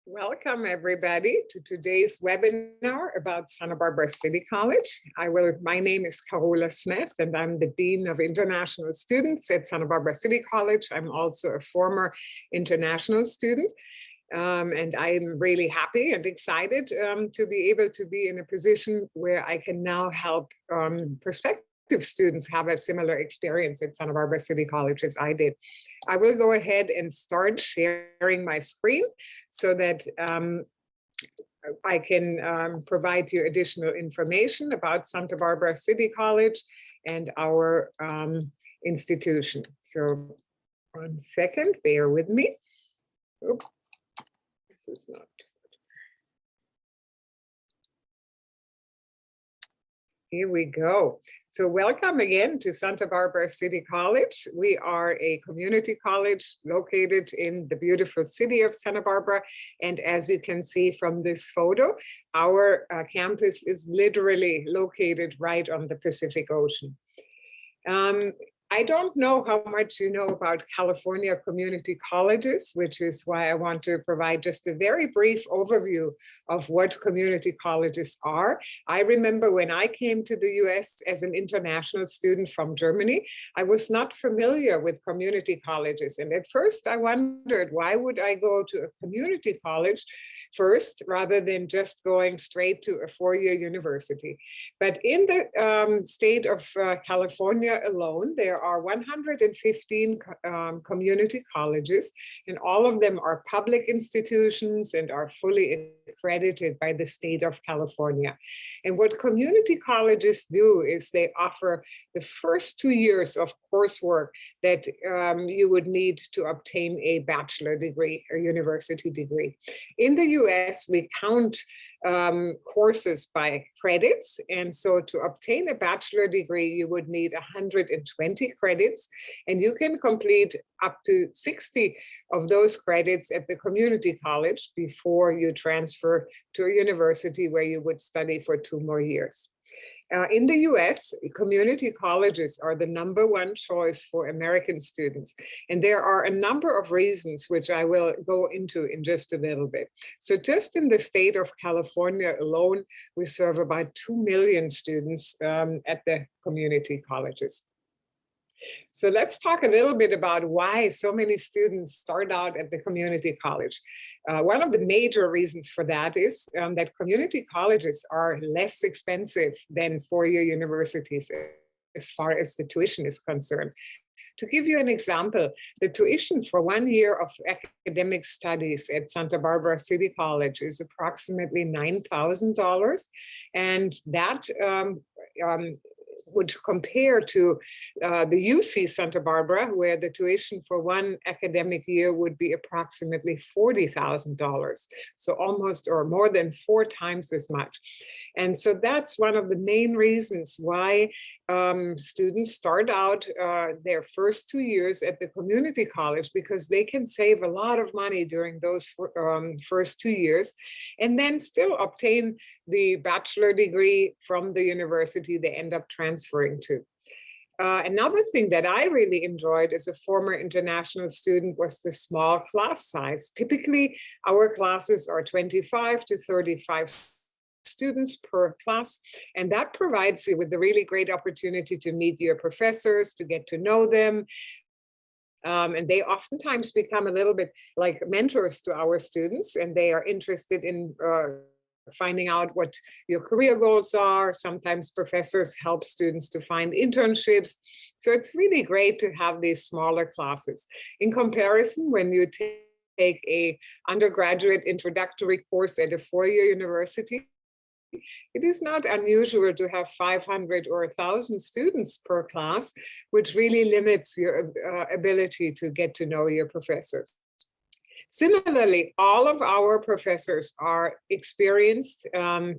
Welcome everybody to today's webinar about Santa Barbara City College. My name is Carola Smith and I'm the Dean of International Students at Santa Barbara City College. I'm also a former international student. And I'm really happy and excited to be able to be in a position where I can now help prospective students have a similar experience at Santa Barbara City College as I did. I will go ahead and start sharing my screen so that I can provide you additional information about Santa Barbara City College and our institution. So 1 second, bear with me. Oops. This is not. Here we go. So welcome again to Santa Barbara City College. We are a community college located in the beautiful city of Santa Barbara. And as you can see from this photo, our campus is literally located right on the Pacific Ocean. I don't know how much you know about California community colleges, which is why I want to provide just a very brief overview of what community colleges are. I remember when I came to the US as an international student from Germany, I was not familiar with community colleges. And at first I wondered, why would I go to a community college first, rather than just going straight to a four-year university? But in the state of California alone, there are 115 community colleges, and all of them are public institutions and are fully accredited by the state of California. And what community colleges do is they offer the first 2 years of coursework that you would need to obtain a bachelor degree, a university degree. In the US, we count courses by credits. And so to obtain a bachelor degree, you would need 120 credits, and you can complete up to 60 of those credits at the community college before you transfer to a university where you would study for 2 more years. In the US, community colleges are the #1 choice for American students. And there are a number of reasons which I will go into in just a little bit. So just in the state of California alone, we serve about 2 million students at the community colleges. So let's talk a little bit about why so many students start out at the community college. One of the major reasons for that is that community colleges are less expensive than four-year universities as far as the tuition is concerned. To give you an example, the tuition for 1 year of academic studies at Santa Barbara City College is approximately $9,000, and that would compare to the UC Santa Barbara, where the tuition for 1 academic year would be approximately $40,000. So almost or more than 4 times as much. And so that's one of the main reasons why students start out their first 2 years at the community college, because they can save a lot of money during those first 2 years and then still obtain the bachelor degree from the university they end up transferring to. Another thing that I really enjoyed as a former international student was the small class size. Typically, our classes are 25 to 35 students per class, and that provides you with a really great opportunity to meet your professors, to get to know them. And they oftentimes become a little bit like mentors to our students, and they are interested in finding out what your career goals are. Sometimes professors help students to find internships. So it's really great to have these smaller classes. In comparison, when you take a undergraduate introductory course at a four-year university, it is not unusual to have 500 or 1,000 students per class, which really limits your ability to get to know your professors. Similarly, all of our professors are experienced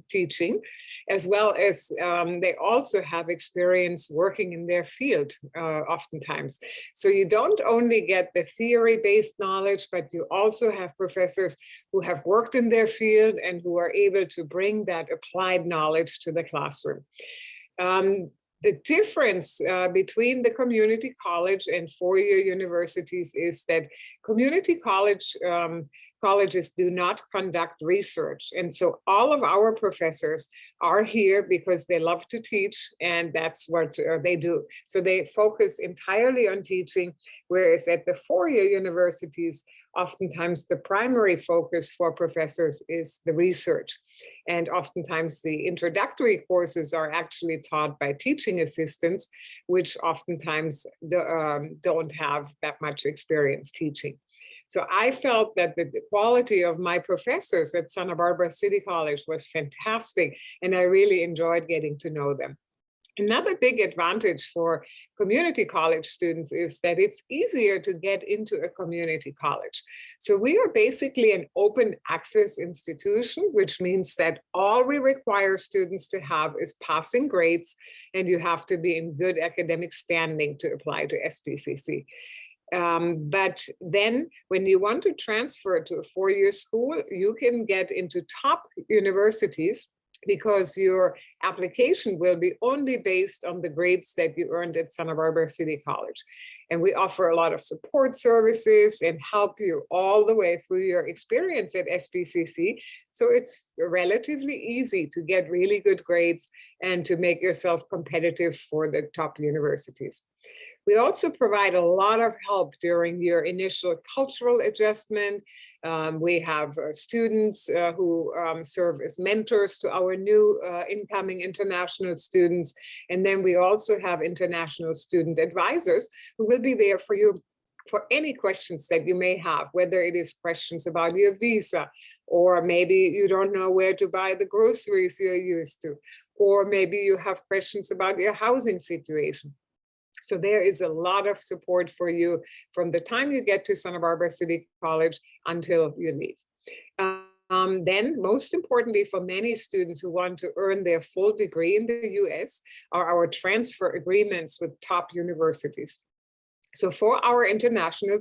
teaching, as well as they also have experience working in their field oftentimes. So you don't only get the theory-based knowledge, but you also have professors who have worked in their field and who are able to bring that applied knowledge to the classroom. The difference between the community college and four-year universities is that community college colleges do not conduct research. And so all of our professors are here because they love to teach, and that's what they do. So they focus entirely on teaching, whereas at the four-year universities, oftentimes the primary focus for professors is the research. And oftentimes the introductory courses are actually taught by teaching assistants, which oftentimes don't have that much experience teaching. So I felt that the quality of my professors at Santa Barbara City College was fantastic, and I really enjoyed getting to know them. Another big advantage for community college students is that it's easier to get into a community college. So we are basically an open access institution, which means that all we require students to have is passing grades, and you have to be in good academic standing to apply to SBCC. But then when you want to transfer to a four-year school, you can get into top universities because your application will be only based on the grades that you earned at Santa Barbara City College. And we offer a lot of support services and help you all the way through your experience at SBCC. So it's relatively easy to get really good grades and to make yourself competitive for the top universities. We also provide a lot of help during your initial cultural adjustment. We have students who serve as mentors to our new incoming international students. And then we also have international student advisors who will be there for you for any questions that you may have, whether it is questions about your visa, or maybe you don't know where to buy the groceries you're used to, or maybe you have questions about your housing situation. So there is a lot of support for you from the time you get to Santa Barbara City College until you leave. Then, most importantly, for many students who want to earn their full degree in the US, are our transfer agreements with top universities. So for our international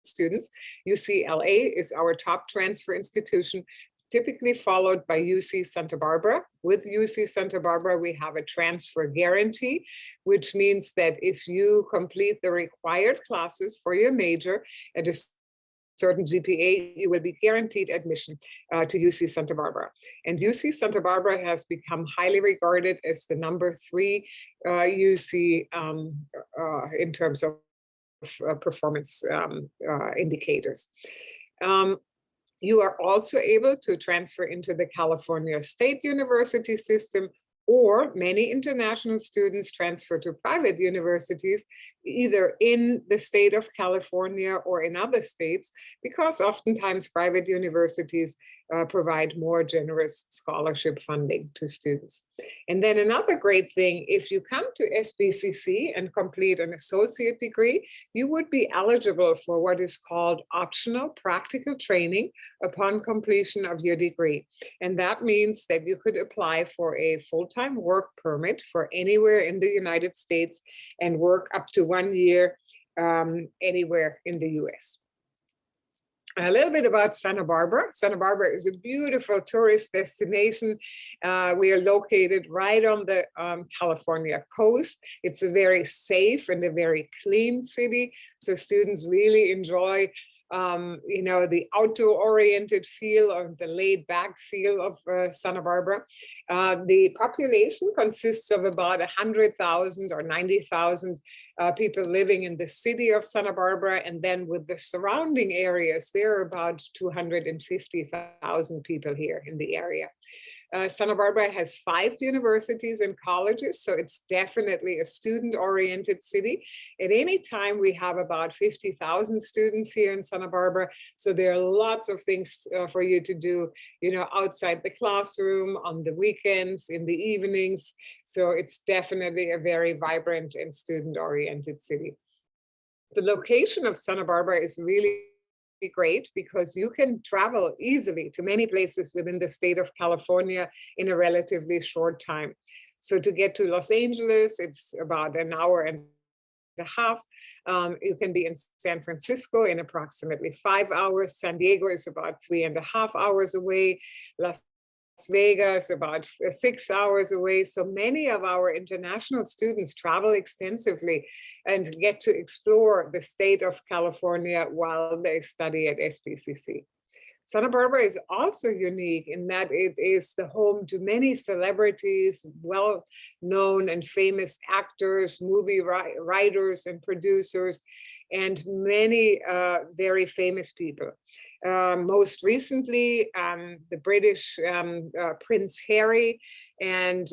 students, UCLA is our top transfer institution, typically followed by UC Santa Barbara. With UC Santa Barbara, we have a transfer guarantee, which means that if you complete the required classes for your major at a certain GPA, you will be guaranteed admission to UC Santa Barbara. And UC Santa Barbara has become highly regarded as the #3 UC in terms of performance indicators. You are also able to transfer into the California State University system, or many international students transfer to private universities, either in the state of California or in other states, because oftentimes private universities provide more generous scholarship funding to students. And then another great thing, if you come to SBCC and complete an associate degree, you would be eligible for what is called optional practical training upon completion of your degree. And that means that you could apply for a full-time work permit for anywhere in the United States and work up to 1 year anywhere in the US. A little bit about Santa Barbara. Santa Barbara is a beautiful tourist destination. We are located right on the California coast. It's a very safe and a very clean city. So students really enjoy the outdoor-oriented feel or the laid-back feel of Santa Barbara. The population consists of about 100,000 or 90,000 people living in the city of Santa Barbara, and then with the surrounding areas, there are about 250,000 people here in the area. Santa Barbara has 5 universities and colleges, so it's definitely a student-oriented city. At any time, we have about 50,000 students here in Santa Barbara, so there are lots of things for you to do, outside the classroom, on the weekends, in the evenings. So it's definitely a very vibrant and student-oriented city. The location of Santa Barbara is really great because you can travel easily to many places within the state of California in a relatively short time. So to get to Los Angeles, it's about an hour and a half. You can be in San Francisco in approximately 5 hours. San Diego is about 3.5 hours away. Las Vegas about 6 hours away. So many of our international students travel extensively and get to explore the state of California while they study at SBCC. Santa Barbara is also unique in that it is the home to many celebrities, well-known and famous actors, movie writers and producers, and many very famous people. Most recently, the British Prince Harry and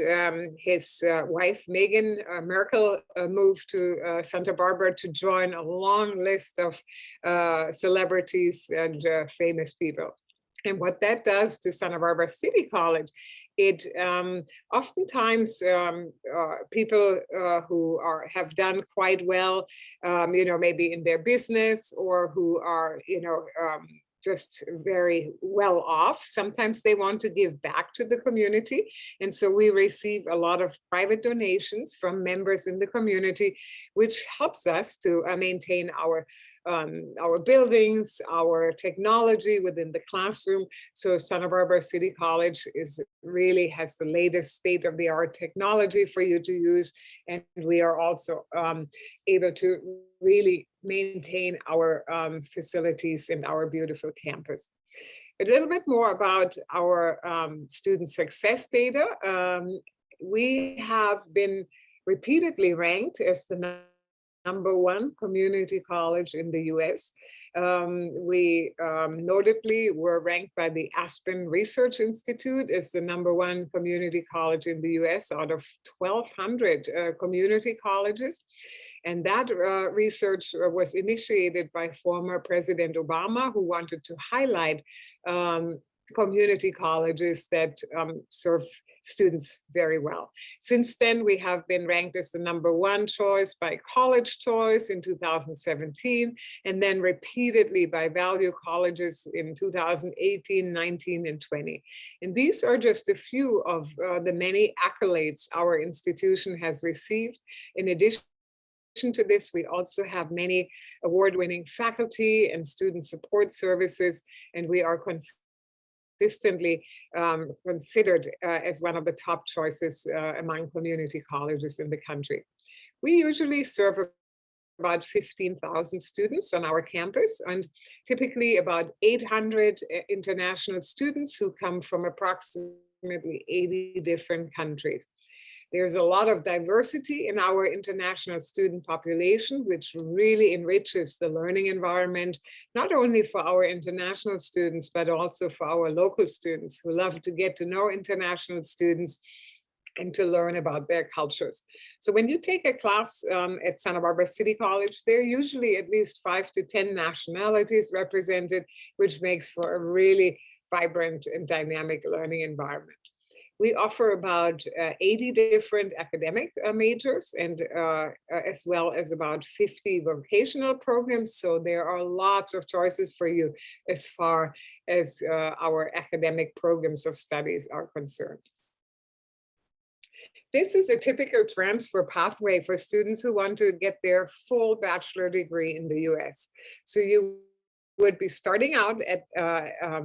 his wife, Meghan Markle, moved to Santa Barbara to join a long list of celebrities and famous people. And what that does to Santa Barbara City College, it oftentimes people who have done quite well, maybe in their business, or who are, just very well off. Sometimes they want to give back to the community. And so we receive a lot of private donations from members in the community, which helps us to maintain our buildings, our technology within the classroom. So Santa Barbara City College really has the latest state-of-the-art technology for you to use. And we are also able to really maintain our facilities in our beautiful campus. A little bit more about our student success data. We have been repeatedly ranked as the #1 community college in the US. We notably were ranked by the Aspen Research Institute as the #1 community college in the US out of 1,200 community colleges. And that research was initiated by former President Obama, who wanted to highlight community colleges that serve students very well. Since then, we have been ranked as the #1 choice by College Choice in 2017, and then repeatedly by Value Colleges in 2018, 19, and 20. And these are just a few of the many accolades our institution has received. In addition to this, we also have many award-winning faculty and student support services, and we are consistently considered as one of the top choices among community colleges in the country. We usually serve about 15,000 students on our campus, and typically about 800 international students who come from approximately 80 different countries. There's a lot of diversity in our international student population, which really enriches the learning environment, not only for our international students, but also for our local students who love to get to know international students and to learn about their cultures. So when you take a class at Santa Barbara City College, there are usually at least 5 to 10 nationalities represented, which makes for a really vibrant and dynamic learning environment. We offer about 80 different academic majors, and as well as about 50 vocational programs. So there are lots of choices for you as far as our academic programs of studies are concerned. This is a typical transfer pathway for students who want to get their full bachelor degree in the US. So you would be starting out at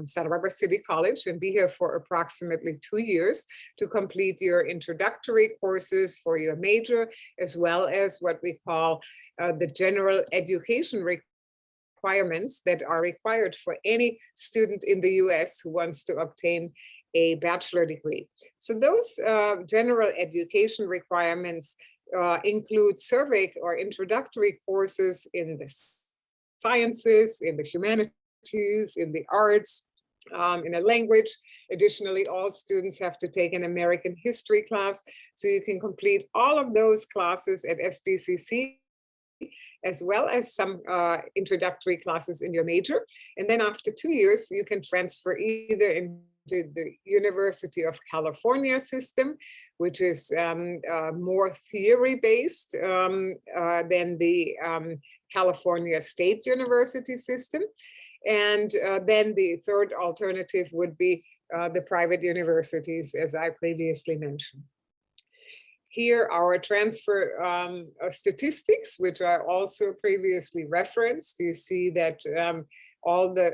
Santa Barbara City College and be here for approximately 2 years to complete your introductory courses for your major, as well as what we call the general education requirements that are required for any student in the US who wants to obtain a bachelor degree. So those general education requirements include survey or introductory courses in the sciences, in the humanities, in the arts, in a language. Additionally, all students have to take an American history class. So you can complete all of those classes at SBCC, as well as some introductory classes in your major. And then after 2 years, you can transfer either into the University of California system, which is more theory-based than the California State University system. And then the third alternative would be the private universities, as I previously mentioned. Here are transfer statistics, which I also previously referenced. You see that all the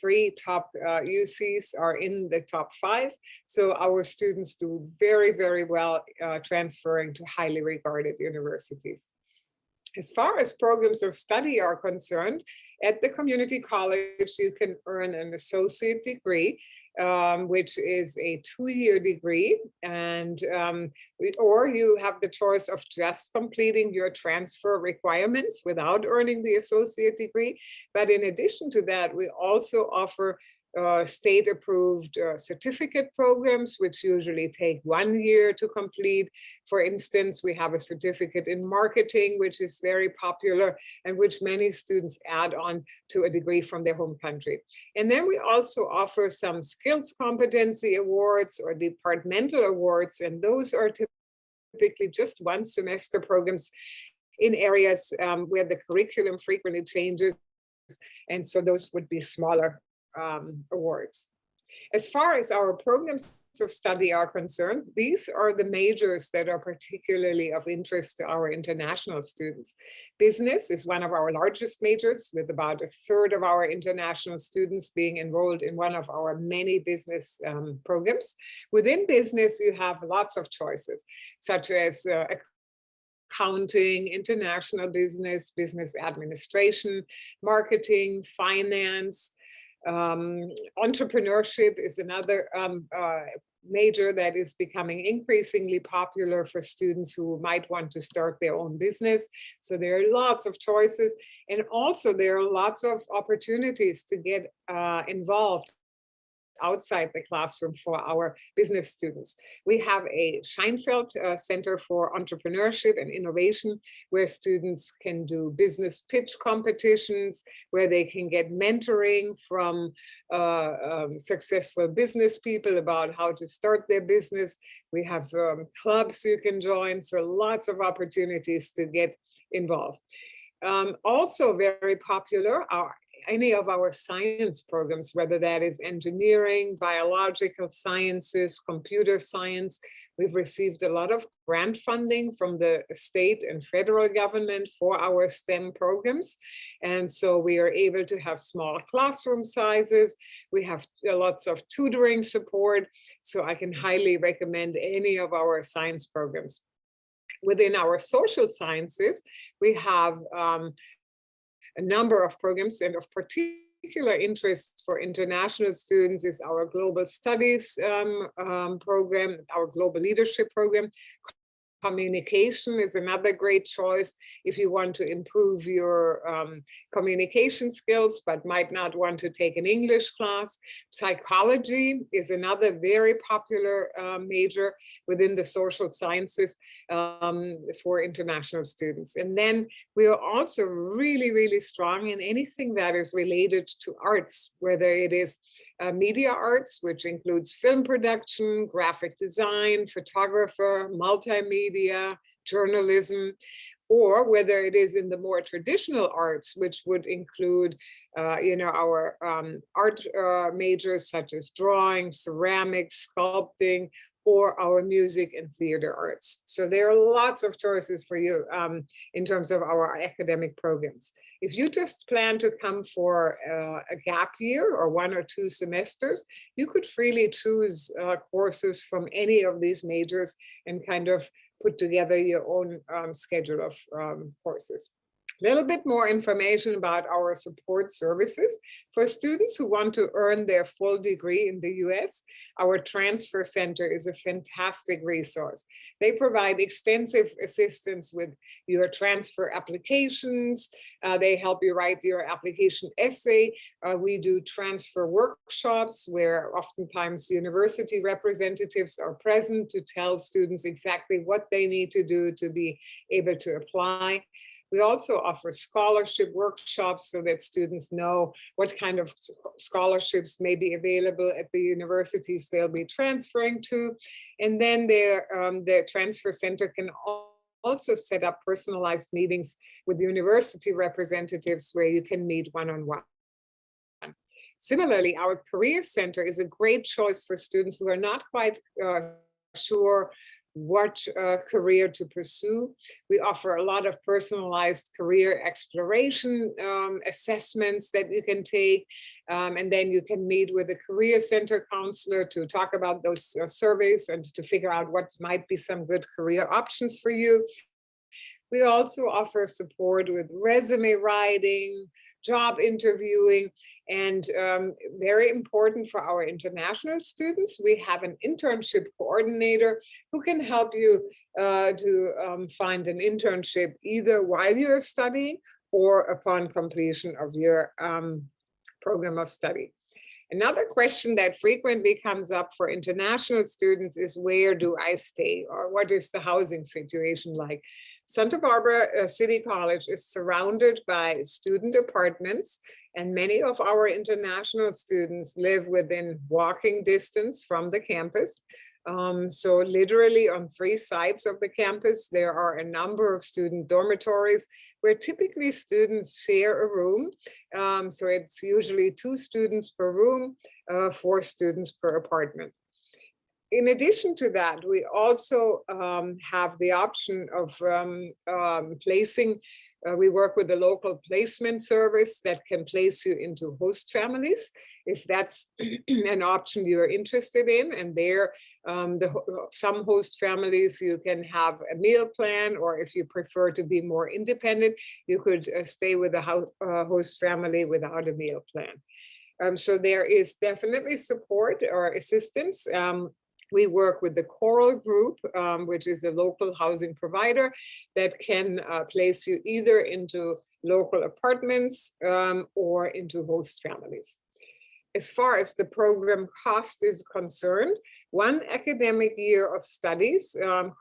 3 top UCs are in the top 5. So our students do very, very well transferring to highly regarded universities. As far as programs of study are concerned, At the community college, you can earn an associate degree, which is a 2-year degree, and or you have the choice of just completing your transfer requirements without earning the associate degree. But in addition to that, we also offer state-approved certificate programs, which usually take 1 year to complete. For instance, we have a certificate in marketing, which is very popular and which many students add on to a degree from their home country. And then we also offer some skills competency awards or departmental awards, and those are typically just 1 semester programs in areas where the curriculum frequently changes. And so those would be smaller awards. As far as our programs of study are concerned, these are the majors that are particularly of interest to our international students. Business is one of our largest majors, with about 1/3 of our international students being enrolled in one of our many business programs. Within business, you have lots of choices, such as accounting, international business, business administration, marketing, finance. Entrepreneurship is another major that is becoming increasingly popular for students who might want to start their own business. So there are lots of choices, and also there are lots of opportunities to get involved outside the classroom for our business students. We have a Scheinfeld Center for Entrepreneurship and Innovation, where students can do business pitch competitions, where they can get mentoring from successful business people about how to start their business. We have clubs you can join, so lots of opportunities to get involved. Also very popular are any of our science programs, whether that is engineering, biological sciences, computer science. We've received a lot of grant funding from the state and federal government for our STEM programs. And so we are able to have small classroom sizes. We have lots of tutoring support. So I can highly recommend any of our science programs. Within our social sciences, we have a number of programs, and of particular interest for international students is our Global Studies program, our Global Leadership program. Communication is another great choice if you want to improve your communication skills but might not want to take an English class. Psychology is another very popular major within the social sciences for international students. And then we are also really, really strong in anything that is related to arts, whether it is media arts, which includes film production, graphic design, photographer, multimedia, journalism, or whether it is in the more traditional arts, which would include our art majors such as drawing, ceramics, sculpting, or our music and theater arts. So there are lots of choices for you in terms of our academic programs. If you just plan to come for a gap year or 1 or 2 semesters, you could freely choose courses from any of these majors and kind of put together your own schedule of courses. A little bit more information about our support services. For students who want to earn their full degree in the US, our transfer center is a fantastic resource. They provide extensive assistance with your transfer applications. They help you write your application essay. We do transfer workshops where oftentimes university representatives are present to tell students exactly what they need to do to be able to apply. We also offer scholarship workshops so that students know what kind of scholarships may be available at the universities they'll be transferring to. And then their transfer center can also set up personalized meetings with university representatives where you can meet one-on-one. Similarly, our career center is a great choice for students who are not quite sure what career to pursue. We offer a lot of personalized career exploration assessments that you can take, and then you can meet with a career center counselor to talk about those surveys and to figure out what might be some good career options for you. We also offer support with resume writing, job interviewing, and very important for our international students, we have an internship coordinator who can help you to find an internship either while you're studying or upon completion of your program of study. Another question that frequently comes up for international students is, where do I stay, or what is the housing situation like? Santa Barbara City College is surrounded by student apartments, and many of our international students live within walking distance from the campus. So literally on 3 sides of the campus, there are a number of student dormitories where typically students share a room. So it's usually 2 students per room, 4 students per apartment. In addition to that, we also have the option of placing, we work with the local placement service that can place you into host families, if that's an option you're interested in. And there, some host families, you can have a meal plan, or if you prefer to be more independent, you could stay with a host family without a meal plan. So there is definitely support or assistance. We work with the Coral Group, which is a local housing provider that can place you either into local apartments or into host families. As far as the program cost is concerned, 1 academic year of studies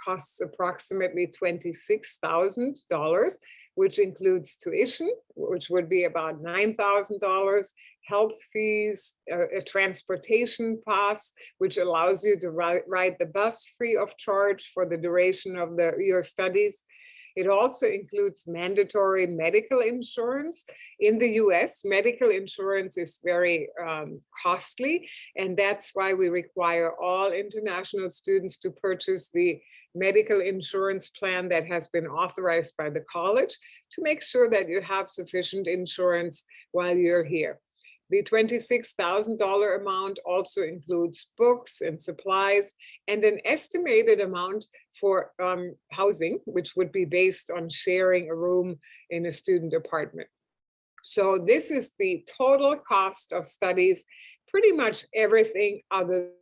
costs approximately $26,000, which includes tuition, which would be about $9,000, health fees, a transportation pass, which allows you to ride the bus free of charge for the duration of your studies. It also includes mandatory medical insurance. In the US, medical insurance is very costly, and that's why we require all international students to purchase the medical insurance plan that has been authorized by the college to make sure that you have sufficient insurance while you're here. The $26,000 amount also includes books and supplies and an estimated amount for housing, which would be based on sharing a room in a student apartment. So this is the total cost of studies, pretty much everything other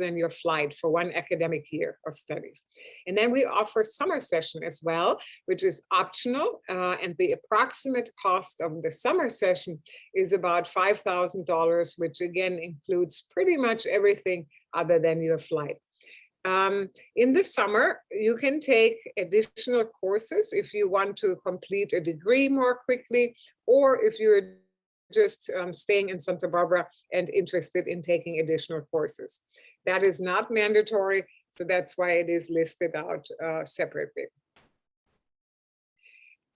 than your flight for 1 academic year of studies. And then we offer summer session as well, which is optional. And the approximate cost of the summer session is about $5,000, which again includes pretty much everything other than your flight. In the summer, you can take additional courses if you want to complete a degree more quickly, or if you're just staying in Santa Barbara and interested in taking additional courses. That is not mandatory, so that's why it is listed out separately.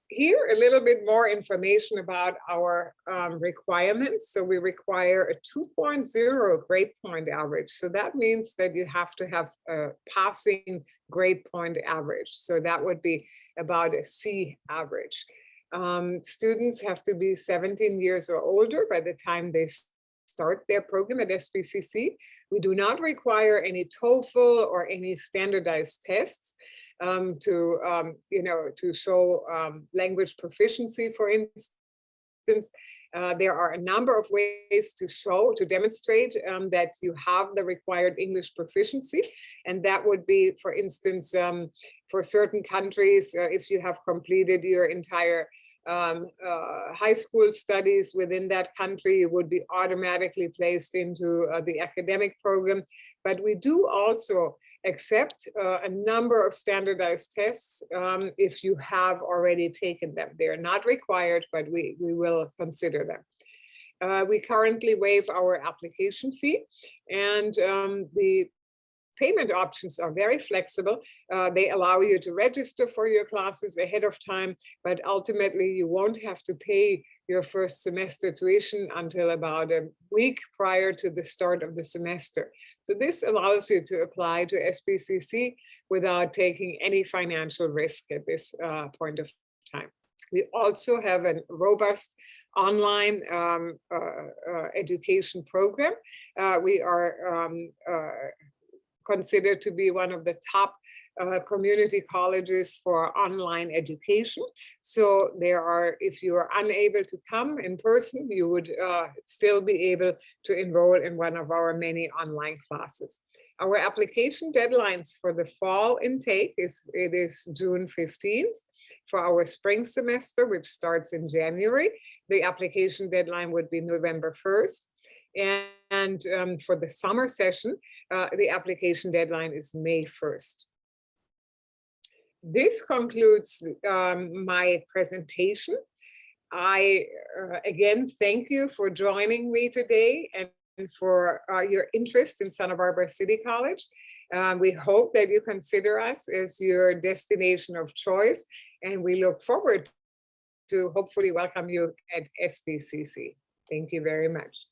Here, a little bit more information about our requirements. So we require a 2.0 grade point average. So that means that you have to have a passing grade point average. So that would be about a C average. Students have to be 17 years or older by the time they start their program at SBCC. We do not require any TOEFL or any standardized tests to show language proficiency, for instance. There are a number of ways to demonstrate that you have the required English proficiency. And that would be, for instance, for certain countries, if you have completed your entire high school studies within that country, you would be automatically placed into the academic program. But we do also accept a number of standardized tests if you have already taken them. They're not required, but we will consider them. We currently waive our application fee, and the payment options are very flexible. They allow you to register for your classes ahead of time, but ultimately you won't have to pay your first semester tuition until about a week prior to the start of the semester. So this allows you to apply to SBCC without taking any financial risk at this point of time. We also have a robust online education program. We are considered to be one of the top community colleges for online education. So there are, if you are unable to come in person, you would still be able to enroll in one of our many online classes. Our application deadlines for the fall intake is June 15th. For our spring semester, which starts in January, the application deadline would be November 1st. And for the summer session, the application deadline is May 1st. This concludes my presentation. I again thank you for joining me today and for your interest in Santa Barbara City College. We hope that you consider us as your destination of choice, and we look forward to hopefully welcome you at SBCC. Thank you very much.